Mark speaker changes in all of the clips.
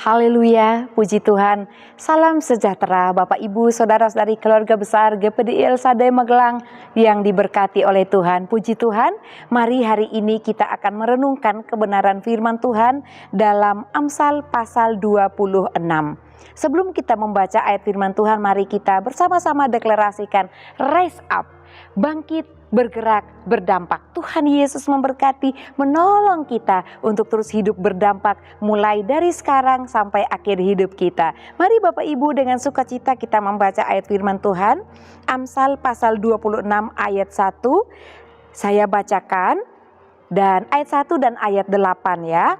Speaker 1: Haleluya, puji Tuhan. Salam sejahtera Bapak Ibu, Saudara-saudari keluarga besar GPDI El Shaddai Magelang yang diberkati oleh Tuhan. Puji Tuhan, mari hari ini kita akan merenungkan kebenaran firman Tuhan dalam Amsal pasal 26. Sebelum kita membaca ayat firman Tuhan, mari kita bersama-sama deklarasikan rise up, bangkit, bergerak, berdampak. Tuhan Yesus memberkati, menolong kita untuk terus hidup berdampak mulai dari sekarang sampai akhir hidup kita. Mari Bapak Ibu dengan sukacita kita membaca ayat firman Tuhan. Amsal pasal 26 ayat 1. Saya bacakan dan ayat 1 dan ayat 8 ya.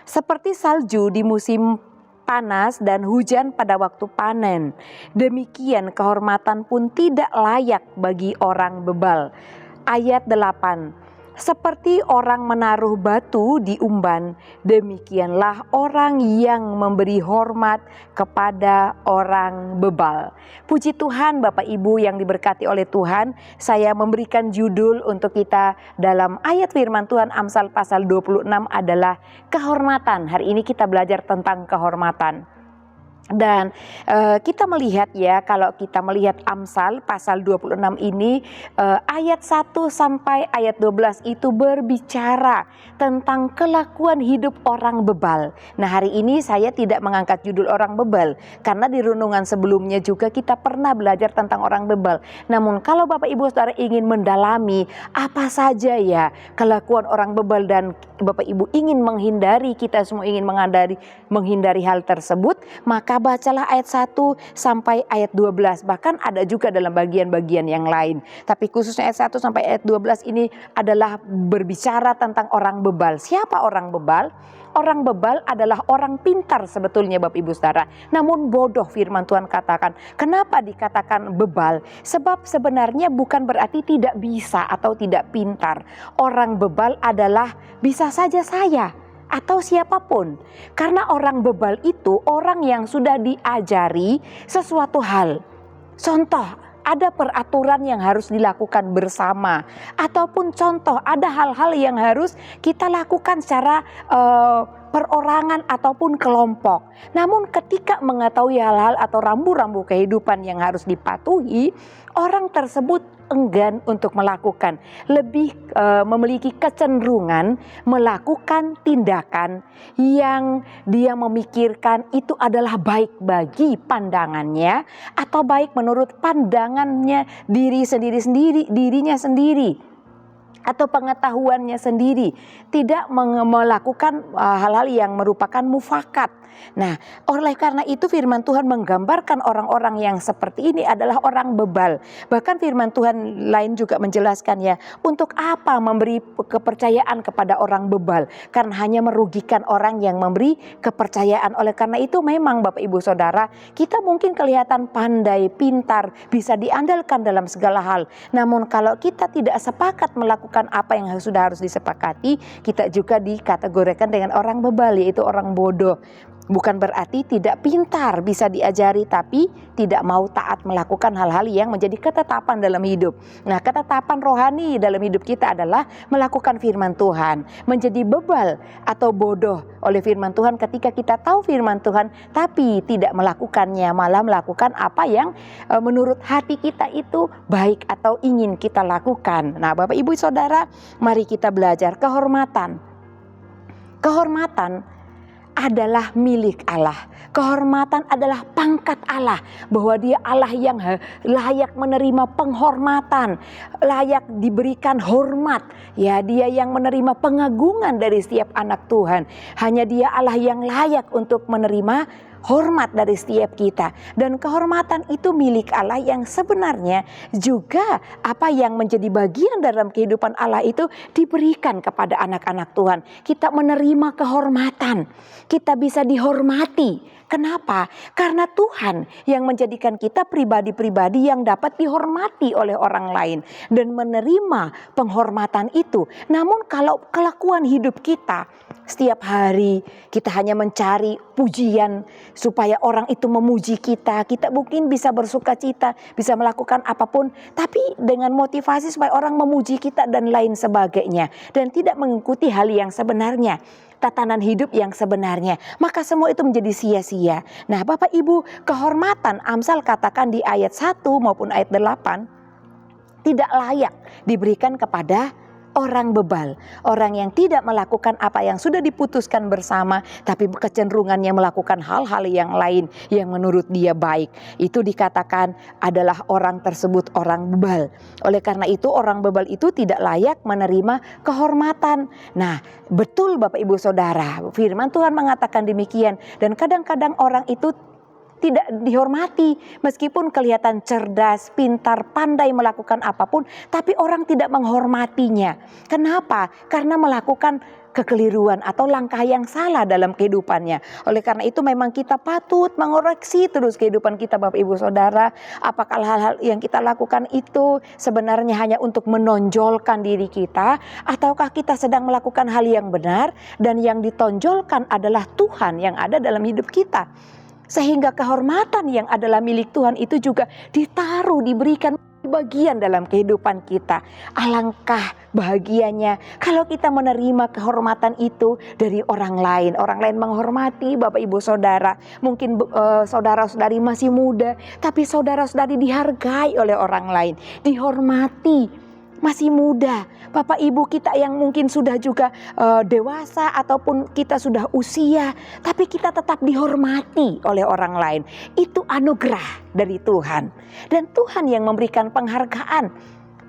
Speaker 1: Seperti salju di musim panas dan hujan pada waktu panen, demikian kehormatan pun tidak layak bagi orang bebal. Ayat 8. Seperti orang menaruh batu di umban, demikianlah orang yang memberi hormat kepada orang bebal. Puji Tuhan Bapak Ibu yang diberkati oleh Tuhan, saya memberikan judul untuk kita dalam ayat firman Tuhan Amsal pasal 26 adalah kehormatan. Hari ini kita belajar tentang kehormatan. Dan kita melihat ya, kalau kita melihat Amsal pasal 26 ini ayat 1 sampai ayat 12 itu berbicara tentang kelakuan hidup orang bebal. Nah hari ini saya tidak mengangkat judul orang bebal karena di renungan sebelumnya juga kita pernah belajar tentang orang bebal. Namun kalau Bapak Ibu Saudara ingin mendalami apa saja ya kelakuan orang bebal dan Bapak Ibu ingin menghindari, kita semua ingin menghindari hal tersebut, maka bacalah ayat 1 sampai ayat 12. Bahkan ada juga dalam bagian-bagian yang lain. Tapi khususnya ayat 1 sampai ayat 12 ini adalah berbicara tentang orang bebal. Siapa orang bebal? Orang bebal adalah orang pintar sebetulnya Bapak Ibu Saudara. Namun bodoh firman Tuhan katakan. Kenapa dikatakan bebal? Sebab sebenarnya bukan berarti tidak bisa atau tidak pintar. Orang bebal adalah bisa saja saya atau siapapun. Karena orang bebal itu orang yang sudah diajari sesuatu hal. Contoh, ada peraturan yang harus dilakukan bersama. Ataupun contoh, ada hal-hal yang harus kita lakukan secara perorangan ataupun kelompok. Namun ketika mengetahui hal-hal atau rambu-rambu kehidupan yang harus dipatuhi, orang tersebut enggan untuk melakukan, lebih memiliki kecenderungan melakukan tindakan yang dia memikirkan itu adalah baik bagi pandangannya atau baik menurut pandangannya dirinya sendiri atau pengetahuannya sendiri, tidak melakukan hal-hal yang merupakan mufakat. Nah, oleh karena itu firman Tuhan menggambarkan orang-orang yang seperti ini adalah orang bebal. Bahkan firman Tuhan lain juga menjelaskan ya, untuk apa memberi kepercayaan kepada orang bebal? Karena hanya merugikan orang yang memberi kepercayaan. Oleh karena itu memang Bapak Ibu Saudara, kita mungkin kelihatan pandai, pintar, bisa diandalkan dalam segala hal. Namun kalau kita tidak sepakat melakukan apa yang sudah harus disepakati, kita juga dikategorikan dengan orang bebal, yaitu orang bodoh. Bukan berarti tidak pintar, bisa diajari, tapi tidak mau taat melakukan hal-hal yang menjadi ketetapan dalam hidup. Nah, ketetapan rohani dalam hidup kita adalah melakukan firman Tuhan. Menjadi bebal atau bodoh oleh firman Tuhan ketika kita tahu firman Tuhan, tapi tidak melakukannya, malah melakukan apa yang menurut hati kita itu baik atau ingin kita lakukan. Nah, Bapak Ibu Saudara, mari kita belajar kehormatan. Kehormatan adalah milik Allah. Kehormatan adalah pangkat Allah, bahwa dia Allah yang layak menerima penghormatan, layak diberikan hormat. Ya, dia yang menerima pengagungan dari setiap anak Tuhan. Hanya dia Allah yang layak untuk menerima hormat dari setiap kita. Dan kehormatan itu milik Allah yang sebenarnya juga apa yang menjadi bagian dalam kehidupan Allah itu diberikan kepada anak-anak Tuhan. Kita menerima kehormatan, kita bisa dihormati. Kenapa? Karena Tuhan yang menjadikan kita pribadi-pribadi yang dapat dihormati oleh orang lain dan menerima penghormatan itu. Namun kalau kelakuan hidup kita setiap hari kita hanya mencari pujian supaya orang itu memuji kita, kita mungkin bisa bersuka cita, bisa melakukan apapun, tapi dengan motivasi supaya orang memuji kita dan lain sebagainya, dan tidak mengikuti hal yang sebenarnya. tatanan hidup yang sebenarnya, maka semua itu menjadi sia-sia. Nah, Bapak Ibu, kehormatan Amsal katakan di ayat 1 maupun ayat 8 tidak layak diberikan kepada orang bebal, orang yang tidak melakukan apa yang sudah diputuskan bersama, tapi kecenderungannya melakukan hal-hal yang lain yang menurut dia baik. Itu dikatakan adalah orang tersebut orang bebal. Oleh karena itu orang bebal itu tidak layak menerima kehormatan. Nah, betul Bapak Ibu Saudara, firman Tuhan mengatakan demikian. Dan kadang-kadang orang itu tidak dihormati meskipun kelihatan cerdas, pintar, pandai melakukan apapun, tapi orang tidak menghormatinya. Kenapa? Karena melakukan kekeliruan atau langkah yang salah dalam kehidupannya. Oleh karena itu memang kita patut mengoreksi terus kehidupan kita Bapak Ibu Saudara. Apakah hal-hal yang kita lakukan itu sebenarnya hanya untuk menonjolkan diri kita, ataukah kita sedang melakukan hal yang benar dan yang ditonjolkan adalah Tuhan yang ada dalam hidup kita. Sehingga kehormatan yang adalah milik Tuhan itu juga diberikan bagian dalam kehidupan kita. Alangkah bahagianya kalau kita menerima kehormatan itu dari orang lain. Orang lain menghormati Bapak Ibu Saudara. Mungkin saudara-saudari masih muda, tapi saudara-saudari dihargai oleh orang lain, dihormati. Masih muda, Bapak Ibu kita yang mungkin sudah juga dewasa ataupun kita sudah usia, tapi kita tetap dihormati oleh orang lain. Itu anugerah dari Tuhan. Dan Tuhan yang memberikan penghargaan,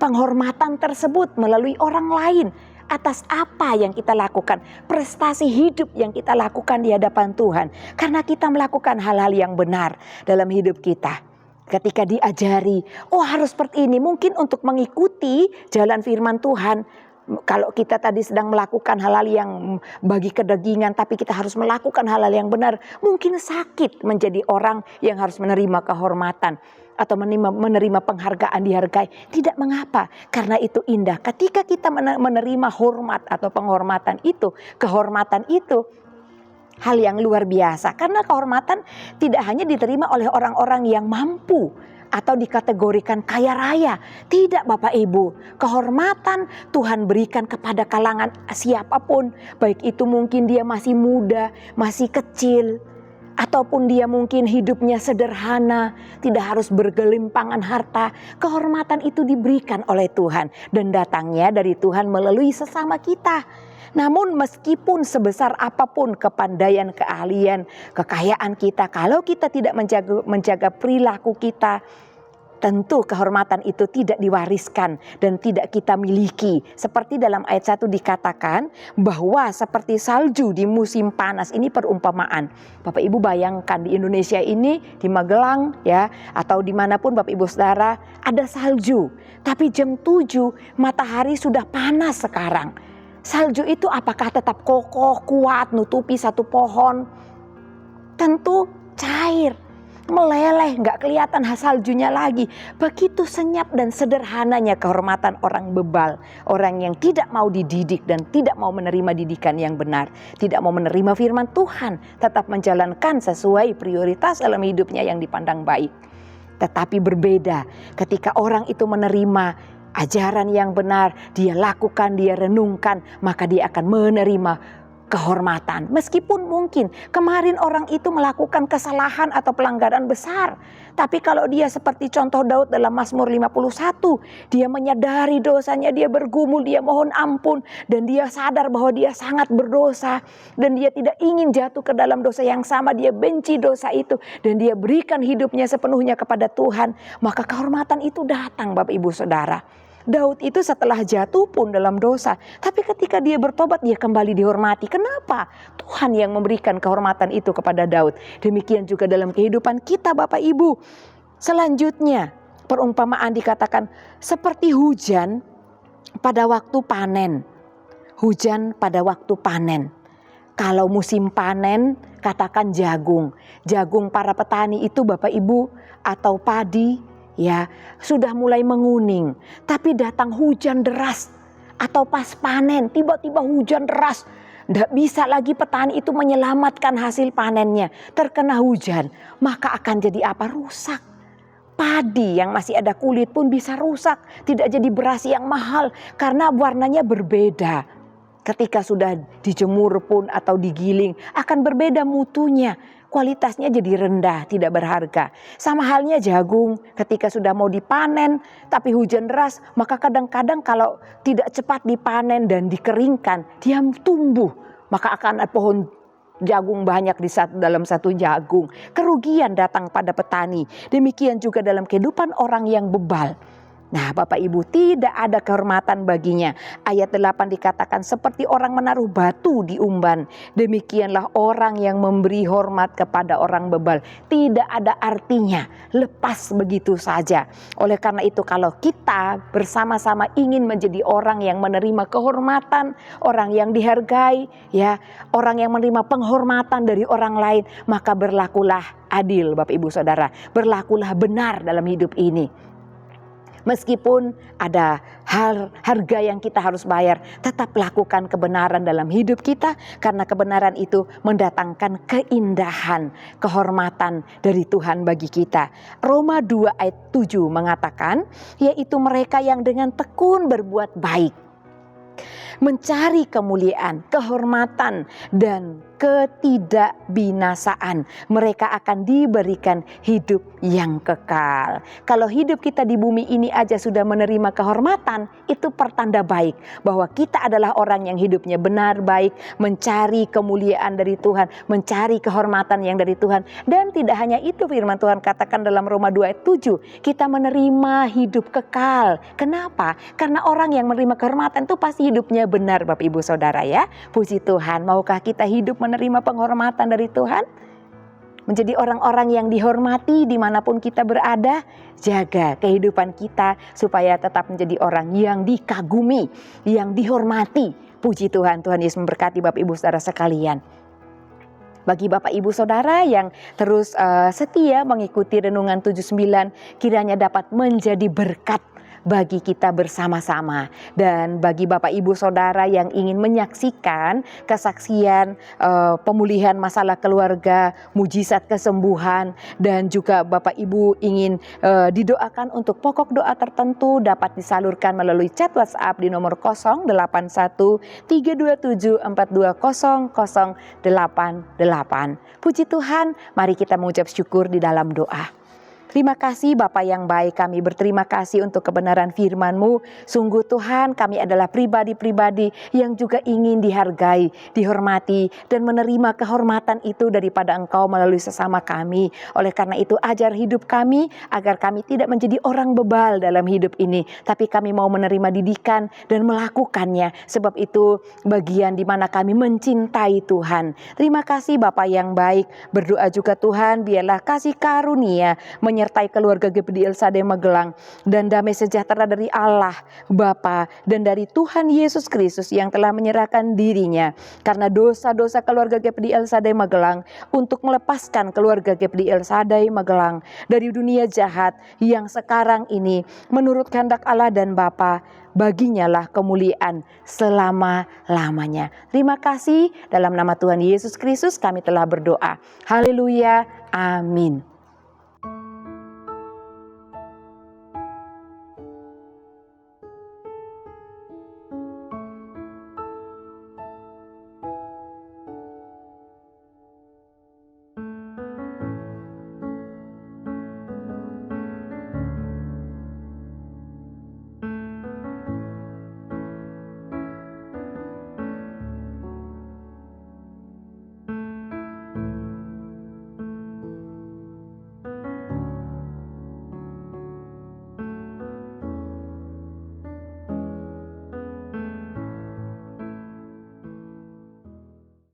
Speaker 1: penghormatan tersebut melalui orang lain atas apa yang kita lakukan, prestasi hidup yang kita lakukan di hadapan Tuhan. Karena kita melakukan hal-hal yang benar dalam hidup kita. Ketika diajari, oh harus seperti ini, mungkin untuk mengikuti jalan firman Tuhan. Kalau kita tadi sedang melakukan hal-hal yang bagi kedagingan, tapi kita harus melakukan hal-hal yang benar, mungkin sakit menjadi orang yang harus menerima kehormatan atau menerima penghargaan, dihargai. Tidak mengapa, karena itu indah. Ketika kita menerima hormat atau penghormatan itu, kehormatan itu, hal yang luar biasa, karena kehormatan tidak hanya diterima oleh orang-orang yang mampu atau dikategorikan kaya raya. Tidak Bapak Ibu, kehormatan Tuhan berikan kepada kalangan siapapun, baik itu mungkin dia masih muda, masih kecil, ataupun dia mungkin hidupnya sederhana, tidak harus bergelimpangan harta. Kehormatan itu diberikan oleh Tuhan dan datangnya dari Tuhan melalui sesama kita. Namun meskipun sebesar apapun kepandaian, keahlian, kekayaan kita, kalau kita tidak menjaga perilaku kita, tentu kehormatan itu tidak diwariskan dan tidak kita miliki. Seperti dalam ayat 1 dikatakan bahwa seperti salju di musim panas, ini perumpamaan. Bapak Ibu bayangkan di Indonesia ini, di Magelang ya, atau dimanapun Bapak Ibu Saudara, ada salju. Tapi jam 7 matahari sudah panas sekarang. Salju itu apakah tetap kokoh, kuat, nutupi satu pohon? Tentu cair, meleleh, gak kelihatan saljunya lagi. Begitu senyap dan sederhananya kehormatan orang bebal. Orang yang tidak mau dididik dan tidak mau menerima didikan yang benar. Tidak mau menerima firman Tuhan. Tetap menjalankan sesuai prioritas dalam hidupnya yang dipandang baik. Tetapi berbeda ketika orang itu menerima ajaran yang benar, dia lakukan, dia renungkan, maka dia akan menerima kehormatan. Meskipun mungkin kemarin orang itu melakukan kesalahan atau pelanggaran besar. Tapi kalau dia seperti contoh Daud dalam Mazmur 51. Dia menyadari dosanya, dia bergumul, dia mohon ampun. Dan dia sadar bahwa dia sangat berdosa. Dan dia tidak ingin jatuh ke dalam dosa yang sama. Dia benci dosa itu. Dan dia berikan hidupnya sepenuhnya kepada Tuhan. Maka kehormatan itu datang Bapak Ibu Saudara. Daud itu setelah jatuh pun dalam dosa, tapi ketika dia bertobat dia kembali dihormati. Kenapa? Tuhan yang memberikan kehormatan itu kepada Daud. Demikian juga dalam kehidupan kita Bapak Ibu. Selanjutnya perumpamaan dikatakan seperti hujan pada waktu panen. Hujan pada waktu panen. Kalau musim panen katakan jagung. Jagung para petani itu Bapak Ibu atau padi. Ya, sudah mulai menguning, tapi datang hujan deras atau pas panen, tiba-tiba hujan deras. Tidak bisa lagi petani itu menyelamatkan hasil panennya, terkena hujan, maka akan jadi apa? Rusak. Padi yang masih ada kulit pun bisa rusak, tidak jadi beras yang mahal karena warnanya berbeda. ketika sudah dijemur pun atau digiling akan berbeda mutunya. Kualitasnya jadi rendah, tidak berharga. Sama halnya jagung, ketika sudah mau dipanen tapi hujan deras, maka kadang-kadang kalau tidak cepat dipanen dan dikeringkan, dia tumbuh. Maka akan ada pohon jagung banyak dalam satu jagung. Kerugian datang pada petani. Demikian juga dalam kehidupan orang yang bebal. Nah, Bapak Ibu, tidak ada kehormatan baginya. Ayat 8 dikatakan seperti orang menaruh batu di umban. Demikianlah orang yang memberi hormat kepada orang bebal. Tidak ada artinya, lepas begitu saja. Oleh karena itu kalau kita bersama-sama ingin menjadi orang yang menerima kehormatan, orang yang dihargai, ya, orang yang menerima penghormatan dari orang lain, maka berlakulah adil, Bapak Ibu Saudara. Berlakulah benar dalam hidup ini. Meskipun ada harga yang kita harus bayar, tetap lakukan kebenaran dalam hidup kita, karena kebenaran itu mendatangkan keindahan, kehormatan dari Tuhan bagi kita. Roma 2 ayat 7 mengatakan, yaitu mereka yang dengan tekun berbuat baik, mencari kemuliaan, kehormatan, dan ketidakbinasaan, mereka akan diberikan hidup yang kekal. Kalau hidup kita di bumi ini aja sudah menerima kehormatan, itu pertanda baik bahwa kita adalah orang yang hidupnya benar, baik, mencari kemuliaan dari Tuhan, mencari kehormatan yang dari Tuhan. Dan tidak hanya itu, firman Tuhan katakan dalam Roma 2 ayat 7, kita menerima hidup kekal. Kenapa? Karena orang yang menerima kehormatan itu pasti hidupnya benar, Bapak Ibu Saudara, ya. Puji Tuhan. Maukah kita hidup menerima penghormatan dari Tuhan? Menjadi orang-orang yang dihormati dimanapun kita berada. Jaga kehidupan kita supaya tetap menjadi orang yang dikagumi, yang dihormati. Puji Tuhan. Tuhan Yesus memberkati Bapak Ibu Saudara sekalian. Bagi Bapak Ibu Saudara yang terus setia mengikuti Renungan 79, kiranya dapat menjadi berkat bagi kita bersama-sama. Dan bagi Bapak Ibu Saudara yang ingin menyaksikan kesaksian pemulihan masalah keluarga, mujizat kesembuhan, dan juga Bapak Ibu ingin didoakan untuk pokok doa tertentu, dapat disalurkan melalui chat WhatsApp di nomor 081 327 420 088. Puji Tuhan, mari kita mengucap syukur di dalam doa. Terima kasih Bapa yang baik, kami berterima kasih untuk kebenaran firman-Mu. Sungguh Tuhan, kami adalah pribadi-pribadi yang juga ingin dihargai, dihormati, dan menerima kehormatan itu daripada Engkau melalui sesama kami. Oleh karena itu ajar hidup kami agar kami tidak menjadi orang bebal dalam hidup ini, tapi kami mau menerima didikan dan melakukannya. Sebab itu bagian di mana kami mencintai Tuhan. Terima kasih Bapa yang baik. Berdoa juga Tuhan, biarlah kasih karunia menyertai keluarga GPD El Shaddai Magelang, dan damai sejahtera dari Allah Bapa dan dari Tuhan Yesus Kristus yang telah menyerahkan dirinya karena dosa-dosa keluarga GPD El Shaddai Magelang, untuk melepaskan keluarga GPD El Shaddai Magelang dari dunia jahat yang sekarang ini. Menurut kehendak Allah dan Bapa, baginya lah kemuliaan selama-lamanya. Terima kasih, dalam nama Tuhan Yesus Kristus kami telah berdoa. Haleluya, amin.